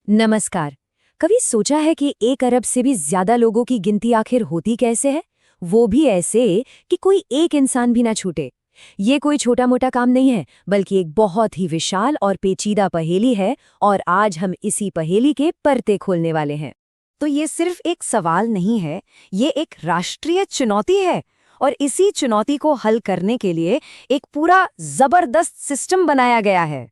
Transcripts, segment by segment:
नमस्कार। कभी सोचा है कि 1 अरब से भी ज्यादा लोगों की गिनती आखिर होती कैसे है? वो भी ऐसे कि कोई एक इंसान भी ना छूटे। ये कोई छोटा मोटा काम नहीं है, बल्कि एक बहुत ही विशाल और पेचीदा पहेली है, और आज हम इसी पहेली के परते खोलने वाले हैं। तो ये सिर्फ एक सवाल नहीं है, ये एक राष्ट्रीय चुनौती है। और इसी चुनौती को हल करने के लिए एक पूरा जबरदस्त सिस्टम बनाया गया है।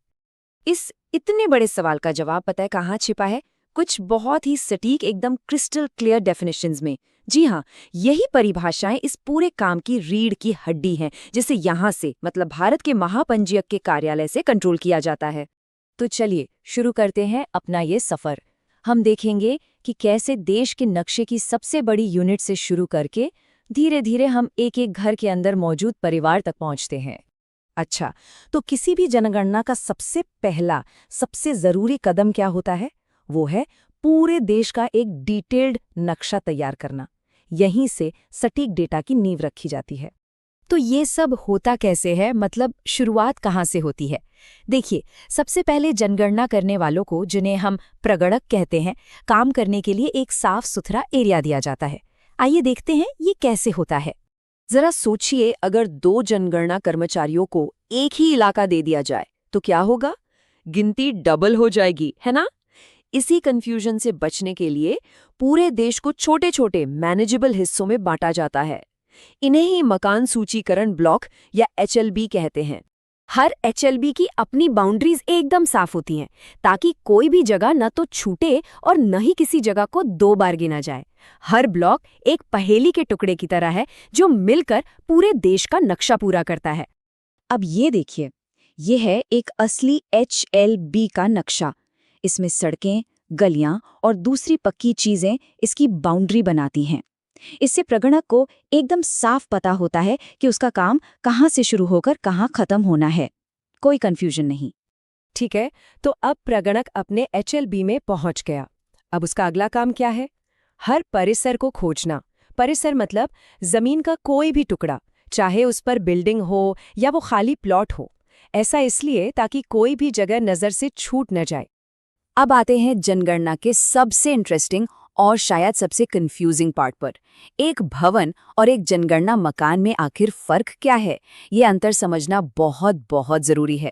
इस इतने बड़े सवाल का जवाब पता है कहाँ छिपा है? कुछ बहुत ही सटीक, एकदम क्रिस्टल क्लियर डेफिनेशंस में। जी हाँ, यही परिभाषाएं इस पूरे काम की रीढ़ की हड्डी हैं, जिसे यहाँ से, मतलब भारत के महापंजीयक के कार्यालय से कंट्रोल किया जाता है। तो चलिए शुरू करते हैं अपना ये सफर। हम देखेंगे कि कैसे देश के नक्शे की सबसे बड़ी यूनिट से शुरू करके धीरे धीरे हम एक एक घर के अंदर मौजूद परिवार तक पहुंचते हैं। अच्छा, तो किसी भी जनगणना का सबसे पहला, सबसे जरूरी कदम क्या होता है? वो है पूरे देश का एक डिटेल्ड नक्शा तैयार करना। यहीं से सटीक डेटा की नींव रखी जाती है। तो ये सब होता कैसे है, मतलब शुरुआत कहाँ से होती है? देखिए, सबसे पहले जनगणना करने वालों को, जिन्हें हम प्रगणक कहते हैं, काम करने के लिए एक साफ सुथरा एरिया दिया जाता है। आइए देखते हैं ये कैसे होता है। जरा सोचिए, अगर 2 जनगणना कर्मचारियों को एक ही इलाका दे दिया जाए तो क्या होगा? गिनती डबल हो जाएगी, है ना? इसी कंफ्यूजन से बचने के लिए पूरे देश को छोटे छोटे मैनेजेबल हिस्सों में बांटा जाता है। इन्हें ही मकान सूचीकरण ब्लॉक या एचएलबी कहते हैं। हर एचएलबी की अपनी बाउंड्रीज एकदम साफ होती हैं, ताकि कोई भी जगह न तो छूटे और न ही किसी जगह को 2 बार गिना जाए। हर ब्लॉक एक पहेली के टुकड़े की तरह है, जो मिलकर पूरे देश का नक्शा पूरा करता है। अब ये देखिए, ये है एक असली एचएलबी का नक्शा। इसमें सड़कें, गलियां और दूसरी पक्की चीजें इसकी बाउंड्री बनाती हैं। इससे प्रगणक को एकदम साफ पता होता है कि उसका काम कहाँ से शुरू होकर कहाँ खत्म होना है। कोई कंफ्यूजन नहीं। ठीक है, तो अब प्रगणक अपने एचएलबी में पहुंच गया। अब उसका अगला काम क्या है? हर परिसर को खोजना। परिसर मतलब जमीन का कोई भी टुकड़ा, चाहे उस पर बिल्डिंग हो या वो खाली प्लॉट हो। ऐसा इसलिए ताकि कोई भी जगह नजर से छूट न जाए। अब आते हैं जनगणना के सबसे इंटरेस्टिंग और शायद सबसे कंफ्यूजिंग पार्ट पर। एक भवन और एक जनगणना मकान में आखिर फर्क क्या है? ये अंतर समझना बहुत बहुत जरूरी है।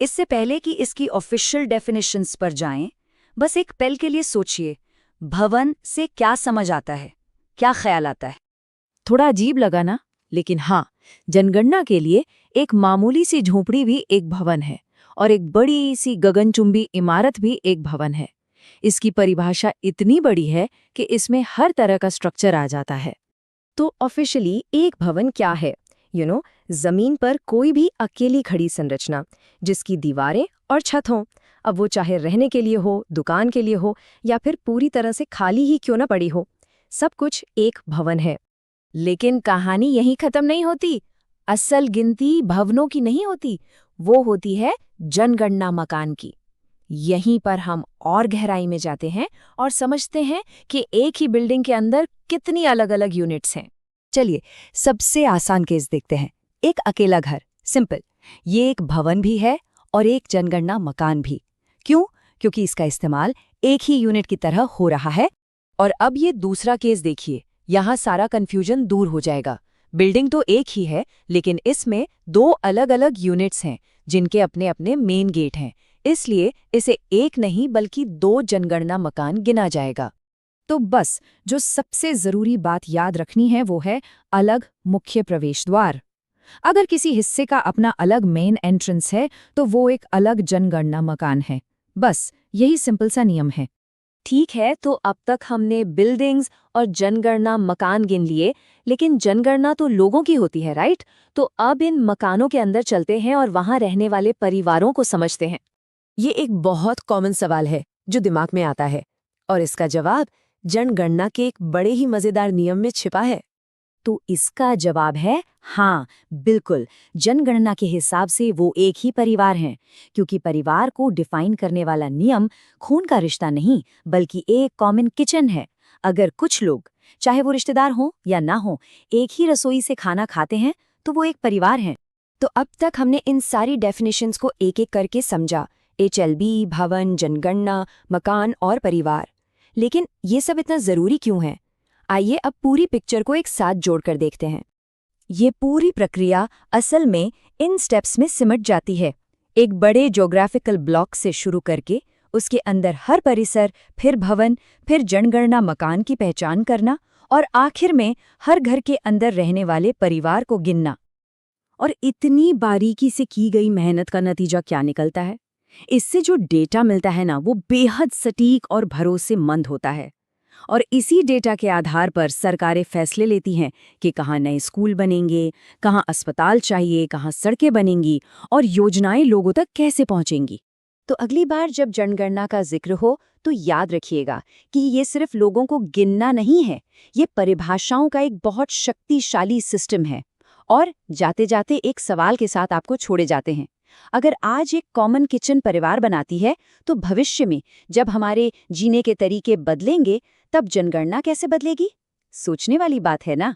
इससे पहले कि इसकी ऑफिशियल डेफिनेशंस पर जाएं, बस एक पल के लिए सोचिए, भवन से क्या समझ आता है? क्या ख्याल आता है? थोड़ा अजीब लगा ना? लेकिन हाँ, जनगणना के लिए एक मामूली सी झोपड़ी भी एक भवन है, और एक बड़ी सी गगनचुंबी इमारत भी एक भवन है। इसकी परिभाषा इतनी बड़ी है कि इसमें हर तरह का स्ट्रक्चर आ जाता है। तो ऑफिशियली एक भवन क्या है? जमीन पर कोई भी अकेली खड़ी संरचना, जिसकी दीवारें और छत हों। अब वो चाहे रहने के लिए हो, दुकान के लिए हो, या फिर पूरी तरह से खाली ही क्यों न पड़ी हो, सब कुछ एक भवन है। लेकिन कहानी यहीं खत्म नहीं होती। असल गिनती भवनों की नहीं होती, वो होती है जनगणना मकान की। यहीं पर हम और गहराई में जाते हैं और समझते हैं कि एक ही बिल्डिंग के अंदर कितनी अलग अलग यूनिट्स हैं। चलिए सबसे आसान केस देखते हैं। एक अकेला घर, सिंपल। ये एक भवन भी है और एक जनगणना मकान भी। क्यों? क्योंकि इसका इस्तेमाल एक ही यूनिट की तरह हो रहा है। और अब ये दूसरा केस देखिए, यहाँ सारा कंफ्यूजन दूर हो जाएगा। बिल्डिंग तो एक ही है, लेकिन इसमें 2 अलग अलग यूनिट्स हैं, जिनके अपने अपने मेन गेट हैं। इसलिए इसे एक नहीं बल्कि 2 जनगणना मकान गिना जाएगा। तो बस जो सबसे जरूरी बात याद रखनी है वो है अलग मुख्य प्रवेश द्वार। अगर किसी हिस्से का अपना अलग मेन एंट्रेंस है तो वो एक अलग जनगणना मकान है। बस यही सिंपल सा नियम है। ठीक है, तो अब तक हमने बिल्डिंग्स और जनगणना मकान गिन लिए, लेकिन जनगणना तो लोगों की होती है, राइट? तो अब इन मकानों के अंदर चलते हैं और वहां रहने वाले परिवारों को समझते हैं। ये एक बहुत कॉमन सवाल है जो दिमाग में आता है, और इसका जवाब जनगणना के एक बड़े ही मजेदार नियम में छिपा है। तो इसका जवाब है हाँ, बिल्कुल। जनगणना के हिसाब से वो एक ही परिवार हैं, क्योंकि परिवार को डिफाइन करने वाला नियम खून का रिश्ता नहीं, बल्कि एक कॉमन किचन है। अगर कुछ लोग, चाहे वो रिश्तेदार हों या ना हों, एक ही रसोई से खाना खाते हैं तो वो एक परिवार हैं। तो अब तक हमने इन सारी डेफिनेशंस को एक एक करके समझा, HLB, भवन, जनगणना, मकान और परिवार। लेकिन ये सब इतना ज़रूरी क्यों है? आइए अब पूरी पिक्चर को एक साथ जोड़कर देखते हैं। ये पूरी प्रक्रिया असल में इन स्टेप्स में सिमट जाती है। एक बड़े ज्योग्राफिकल ब्लॉक से शुरू करके उसके अंदर हर परिसर, फिर भवन, फिर जनगणना मकान की पहचान करना और आखिर में हर घर के अंदर रहने वाले परिवार को गिनना। और इतनी बारीकी से की गई मेहनत का नतीजा क्या निकलता है? इससे जो डेटा मिलता है ना, वो बेहद सटीक और भरोसेमंद होता है। और इसी डेटा के आधार पर सरकारें फैसले लेती हैं कि कहाँ नए स्कूल बनेंगे, कहाँ अस्पताल चाहिए, कहाँ सड़कें बनेंगी और योजनाएं लोगों तक कैसे पहुंचेंगी। तो अगली बार जब जनगणना का जिक्र हो तो याद रखिएगा कि ये सिर्फ लोगों को गिनना नहीं है, ये परिभाषाओं का एक बहुत शक्तिशाली सिस्टम है। और जाते जाते एक सवाल के साथ आपको छोड़े जाते हैं। अगर आज एक कॉमन किचन परिवार बनाती है, तो भविष्य में जब हमारे जीने के तरीके बदलेंगे, तब जनगणना कैसे बदलेगी? सोचने वाली बात है ना।